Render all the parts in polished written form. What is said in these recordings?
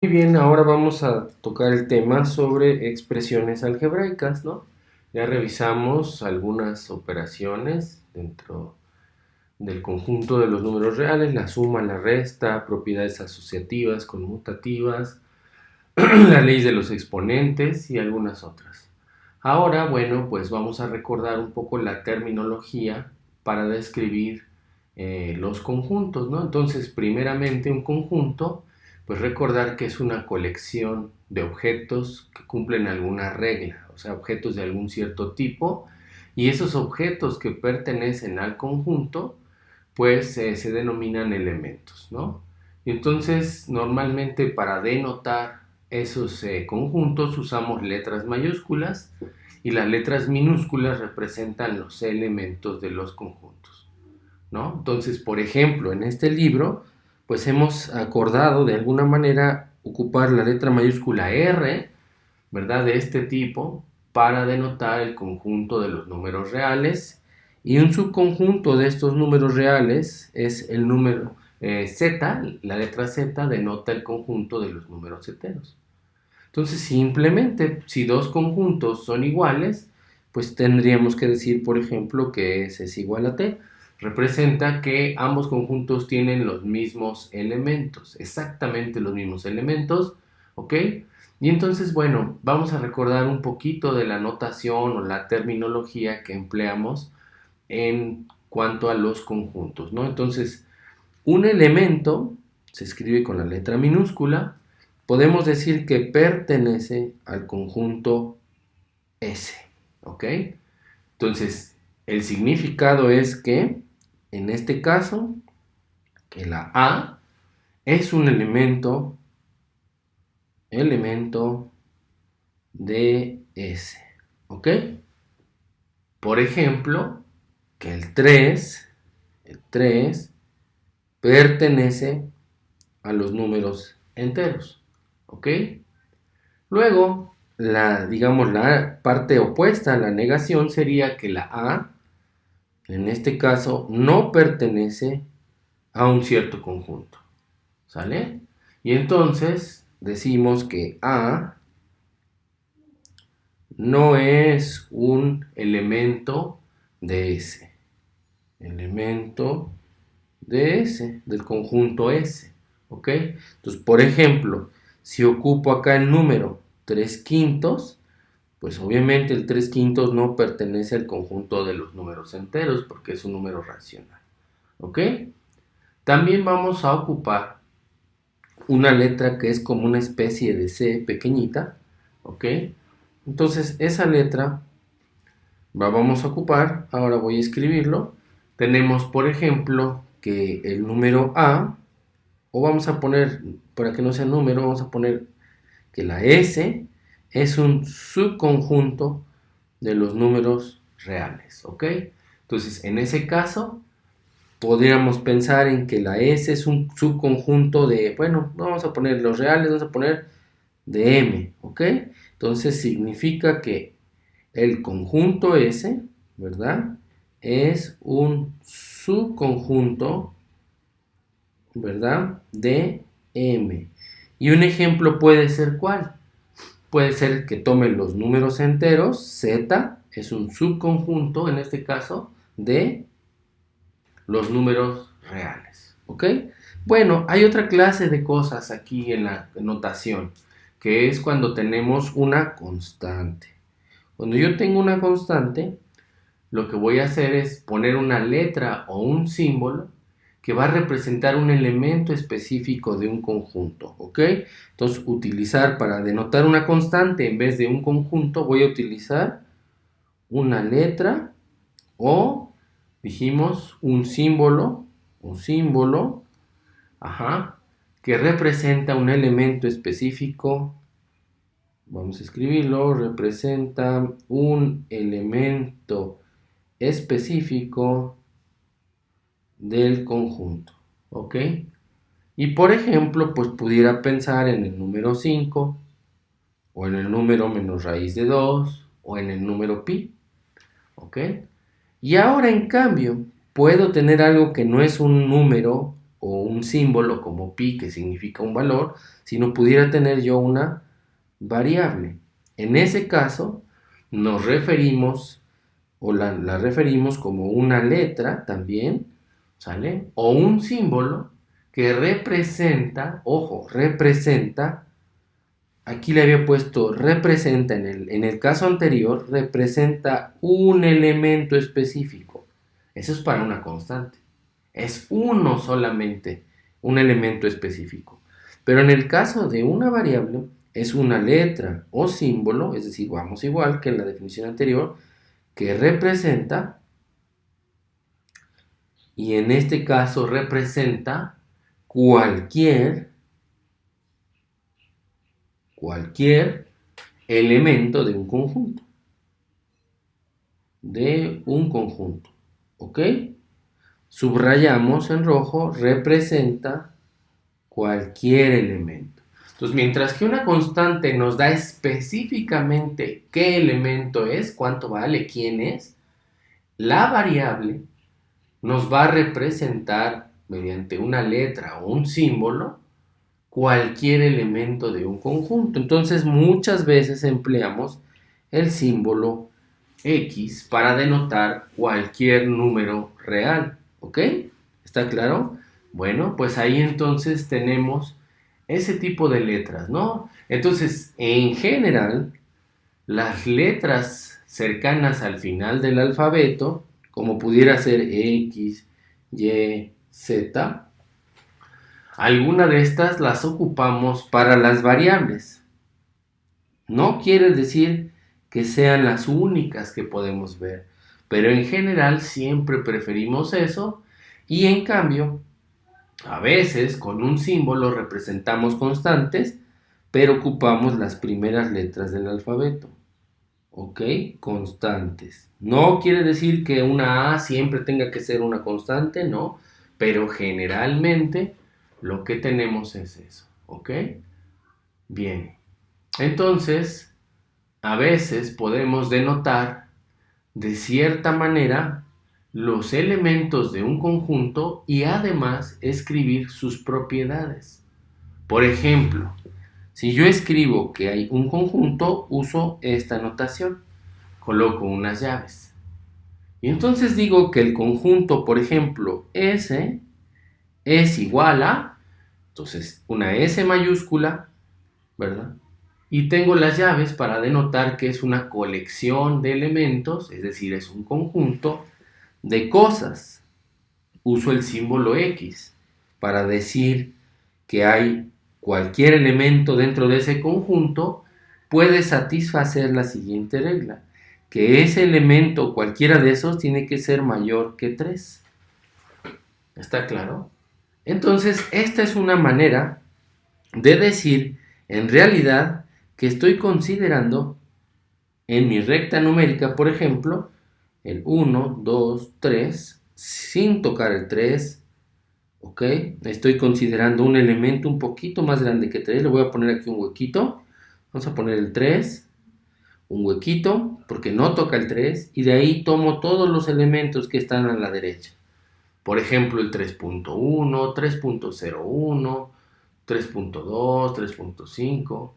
Muy bien, ahora vamos a tocar el tema sobre expresiones algebraicas, ¿no? Ya revisamos algunas operaciones dentro del conjunto de los números reales, la suma, la resta, propiedades asociativas, conmutativas, la ley de los exponentes y algunas otras. Ahora, bueno, pues vamos a recordar un poco la terminología para describir los conjuntos, ¿no? Entonces, primeramente, un conjunto, pues recordar que es una colección de objetos que cumplen alguna regla, o sea, objetos de algún cierto tipo, y esos objetos que pertenecen al conjunto, pues se denominan elementos, ¿no? Y entonces, normalmente para denotar esos conjuntos usamos letras mayúsculas y las letras minúsculas representan los elementos de los conjuntos, ¿no? Entonces, por ejemplo, en este libro, pues hemos acordado de alguna manera ocupar la letra mayúscula R, ¿verdad? De este tipo para denotar el conjunto de los números reales, y un subconjunto de estos números reales es el número Z, la letra Z denota el conjunto de los números enteros. Entonces, simplemente, si dos conjuntos son iguales, pues tendríamos que decir, por ejemplo, que S es igual a T. Representa que ambos conjuntos tienen los mismos elementos, exactamente los mismos elementos, ¿ok? Y entonces, bueno, vamos a recordar un poquito de la notación o la terminología que empleamos en cuanto a los conjuntos, ¿no? Entonces, un elemento se escribe con la letra minúscula. Podemos decir que pertenece al conjunto S, ¿ok? Entonces, el significado es que, en este caso, que la A es un elemento de S, ¿ok? Por ejemplo, que el 3 pertenece a los números enteros, ¿ok? Luego, digamos, la parte opuesta a la negación sería que la A, en este caso, no pertenece a un cierto conjunto, ¿sale? Y entonces decimos que A no es un elemento de S, elemento de S, del conjunto S, ¿ok? Entonces, por ejemplo, si ocupo acá el número 3 quintos, pues obviamente el 3 quintos no pertenece al conjunto de los números enteros porque es un número racional, ¿ok? También vamos a ocupar una letra que es como una especie de C pequeñita, ¿ok? Entonces esa letra vamos a ocupar, ahora voy a escribirlo. Tenemos, por ejemplo, que el número A, o vamos a poner, para que no sea número, vamos a poner que la S es un subconjunto de los números reales, ¿ok? Entonces, en ese caso, podríamos pensar en que la S es un subconjunto de, bueno, no vamos a poner los reales, vamos a poner de M, ¿ok? Entonces, significa que el conjunto S, ¿verdad? Es un subconjunto, ¿verdad? De M. Y un ejemplo puede ser ¿cuál? Puede ser que tomen los números enteros, Z es un subconjunto, en este caso, de los números reales, ¿ok? Bueno, hay otra clase de cosas aquí en la notación, que es cuando tenemos una constante. Cuando yo tengo una constante, lo que voy a hacer es poner una letra o un símbolo que va a representar un elemento específico de un conjunto, ¿ok? Entonces, utilizar para denotar una constante en vez de un conjunto, voy a utilizar una letra o, dijimos, un símbolo, ajá, que representa un elemento específico. Vamos a escribirlo, representa un elemento específico del conjunto, ¿ok? Y por ejemplo, pues pudiera pensar en el número 5, o en el número menos raíz de 2, o en el número pi, ¿ok? Y ahora en cambio, puedo tener algo que no es un número, o un símbolo como pi, que significa un valor, sino pudiera tener yo una variable. En ese caso, nos referimos o la referimos como una letra también, ¿sale? O un símbolo que representa, ojo, representa, aquí le había puesto representa, en el caso anterior, representa un elemento específico. Eso es para una constante. Es uno solamente, un elemento específico. Pero en el caso de una variable, es una letra o símbolo, es decir, vamos igual que en la definición anterior, que representa, y en este caso representa cualquier elemento de un conjunto. ¿Ok? Subrayamos en rojo, representa cualquier elemento. Entonces, mientras que una constante nos da específicamente qué elemento es, cuánto vale, quién es, la variable nos va a representar mediante una letra o un símbolo cualquier elemento de un conjunto. Entonces, muchas veces empleamos el símbolo X para denotar cualquier número real. ¿Ok? ¿Está claro? Bueno, pues ahí entonces tenemos ese tipo de letras, ¿no? Entonces, en general, las letras cercanas al final del alfabeto, como pudiera ser X, Y, Z, alguna de estas las ocupamos para las variables. No quiere decir que sean las únicas que podemos ver, pero en general siempre preferimos eso y en cambio, a veces con un símbolo representamos constantes, pero ocupamos las primeras letras del alfabeto. ¿Ok? Constantes. No quiere decir que una A siempre tenga que ser una constante, no, pero generalmente lo que tenemos es eso. ¿Ok? Bien. Entonces, a veces podemos denotar de cierta manera los elementos de un conjunto y además escribir sus propiedades. Por ejemplo, si yo escribo que hay un conjunto, uso esta notación. Coloco unas llaves. Y entonces digo que el conjunto, por ejemplo, S es igual a, entonces, una S mayúscula, ¿verdad? Y tengo las llaves para denotar que es una colección de elementos, es decir, es un conjunto de cosas. Uso el símbolo X para decir que hay cualquier elemento dentro de ese conjunto puede satisfacer la siguiente regla, que ese elemento, cualquiera de esos, tiene que ser mayor que 3. ¿Está claro? Entonces, esta es una manera de decir, en realidad, que estoy considerando en mi recta numérica, por ejemplo, el 1, 2, 3, sin tocar el 3, ¿ok? Estoy considerando un elemento un poquito más grande que 3, le voy a poner aquí un huequito, vamos a poner el 3, un huequito, porque no toca el 3, y de ahí tomo todos los elementos que están a la derecha. Por ejemplo, el 3.1, 3.01, 3.2, 3.5,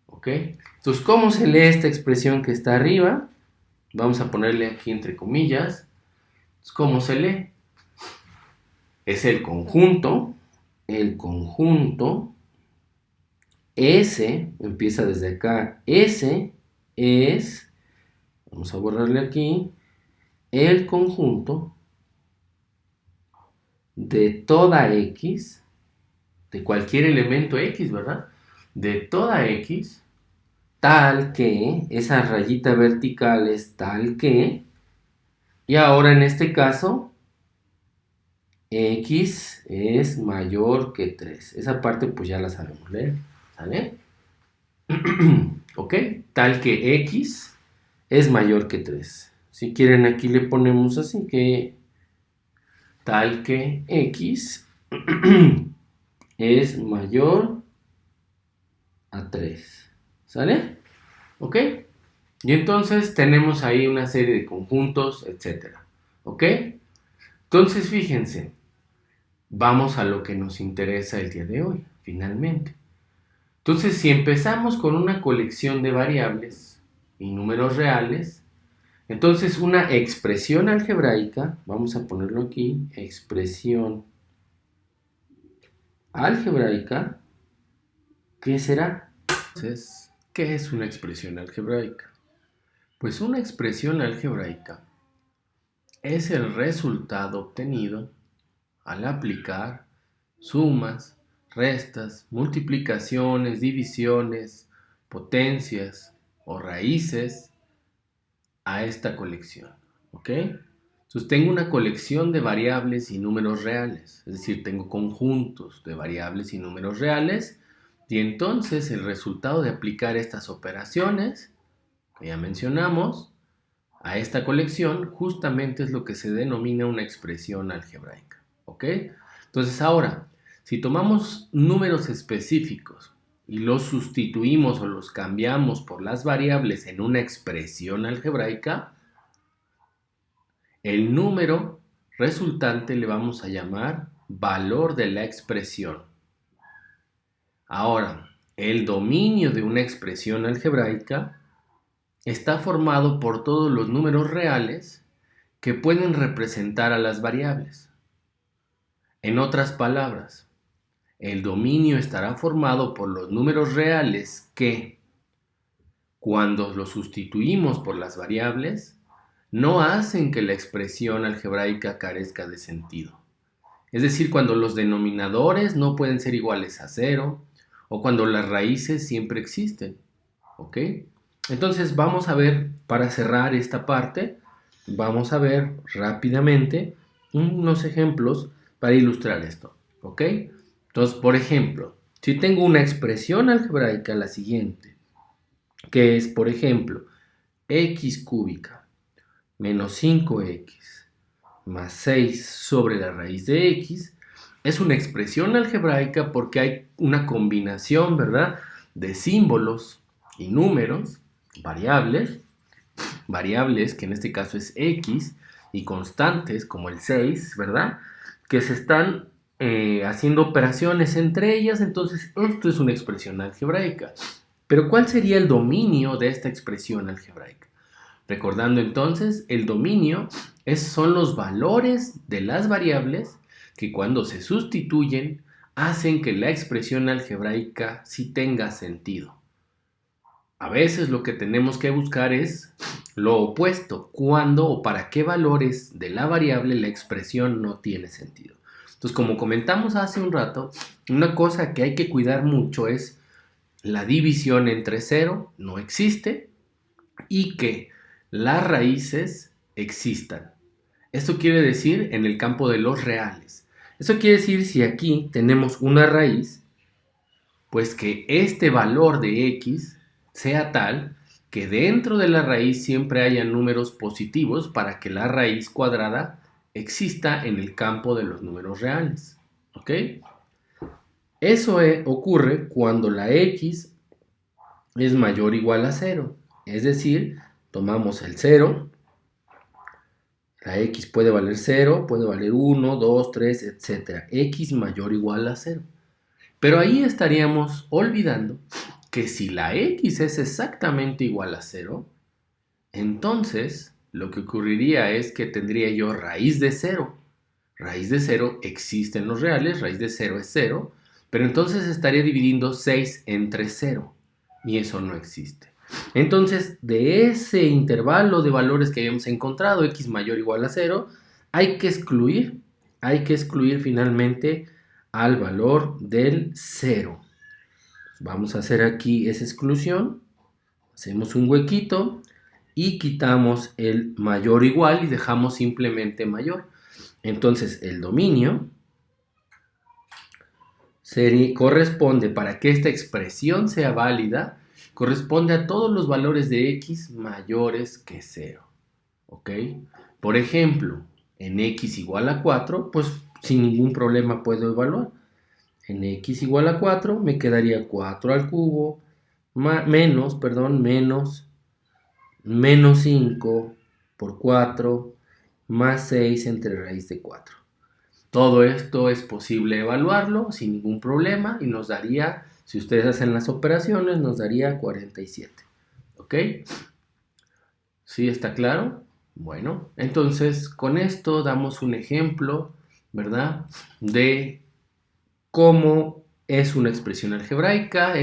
¿ok? Entonces, ¿cómo se lee esta expresión que está arriba? Vamos a ponerle aquí entre comillas. ¿Cómo se lee? Es el conjunto, S, empieza desde acá, S es, vamos a borrarle aquí, el conjunto de toda X, de cualquier elemento X, ¿verdad? De toda X, tal que, esa rayita vertical es tal que, y ahora en este caso, X es mayor que 3. Esa parte pues ya la sabemos leer, ¿sale? ¿Ok? Tal que X es mayor que 3. Si quieren aquí le ponemos así que tal que X es mayor a 3. ¿Sale? ¿Ok? Y entonces tenemos ahí una serie de conjuntos, etcétera. ¿Ok? Entonces fíjense, vamos a lo que nos interesa el día de hoy, finalmente. Entonces, si empezamos con una colección de variables y números reales, entonces una expresión algebraica, vamos a ponerlo aquí, expresión algebraica, ¿qué será? Entonces, ¿qué es una expresión algebraica? Pues una expresión algebraica es el resultado obtenido al aplicar sumas, restas, multiplicaciones, divisiones, potencias o raíces a esta colección, ¿ok? Entonces tengo una colección de variables y números reales, es decir, tengo conjuntos de variables y números reales, y entonces el resultado de aplicar estas operaciones, que ya mencionamos, a esta colección, justamente es lo que se denomina una expresión algebraica, ¿ok? Entonces ahora, si tomamos números específicos y los sustituimos o los cambiamos por las variables en una expresión algebraica, el número resultante le vamos a llamar valor de la expresión. Ahora, el dominio de una expresión algebraica está formado por todos los números reales que pueden representar a las variables. En otras palabras, el dominio estará formado por los números reales que, cuando los sustituimos por las variables, no hacen que la expresión algebraica carezca de sentido. Es decir, cuando los denominadores no pueden ser iguales a cero o cuando las raíces siempre existen. ¿Ok? Entonces vamos a ver, para cerrar esta parte, vamos a ver rápidamente unos ejemplos para ilustrar esto. ¿Ok? Entonces, por ejemplo, si tengo una expresión algebraica, la siguiente, que es, por ejemplo, x cúbica menos 5x más 6 sobre la raíz de x, es una expresión algebraica porque hay una combinación, ¿verdad?, de símbolos y números, variables que en este caso es x, y constantes como el 6, ¿verdad?, que se están haciendo operaciones entre ellas. Entonces esto es una expresión algebraica. Pero ¿cuál sería el dominio de esta expresión algebraica? Recordando entonces, el dominio son los valores de las variables que cuando se sustituyen hacen que la expresión algebraica sí tenga sentido. A veces lo que tenemos que buscar es lo opuesto, cuándo o para qué valores de la variable la expresión no tiene sentido. Entonces, como comentamos hace un rato, una cosa que hay que cuidar mucho es la división entre cero, no existe, y que las raíces existan. Esto quiere decir en el campo de los reales. Eso quiere decir si aquí tenemos una raíz, pues que este valor de x sea tal que dentro de la raíz siempre haya números positivos para que la raíz cuadrada exista en el campo de los números reales. ¿Ok? Eso ocurre cuando la x es mayor o igual a 0. Es decir, tomamos el 0, la x puede valer 0, puede valer 1, 2, 3, etc. X mayor o igual a 0. Pero ahí estaríamos olvidando que si la x es exactamente igual a 0, entonces lo que ocurriría es que tendría yo raíz de 0. Raíz de 0 existe en los reales, raíz de 0 es 0, pero entonces estaría dividiendo 6 entre 0 y eso no existe. Entonces, de ese intervalo de valores que habíamos encontrado, x mayor o igual a 0, hay que excluir finalmente al valor del 0. Vamos a hacer aquí esa exclusión, hacemos un huequito y quitamos el mayor o igual y dejamos simplemente mayor. Entonces, el dominio corresponde, para que esta expresión sea válida, corresponde a todos los valores de x mayores que 0. ¿Ok? Por ejemplo, en x igual a 4, pues sin ningún problema puedo evaluar. En x igual a 4 me quedaría 4 al cubo menos 5 por 4 más 6 entre raíz de 4. Todo esto es posible evaluarlo sin ningún problema y nos daría, si ustedes hacen las operaciones, nos daría 47. ¿Ok? ¿Sí está claro? Bueno, entonces con esto damos un ejemplo, ¿verdad? De cómo es una expresión algebraica.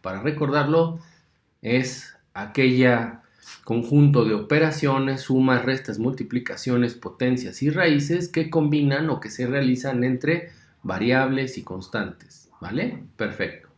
Para recordarlo, es aquella conjunto de operaciones, sumas, restas, multiplicaciones, potencias y raíces que combinan o que se realizan entre variables y constantes, ¿vale? Perfecto.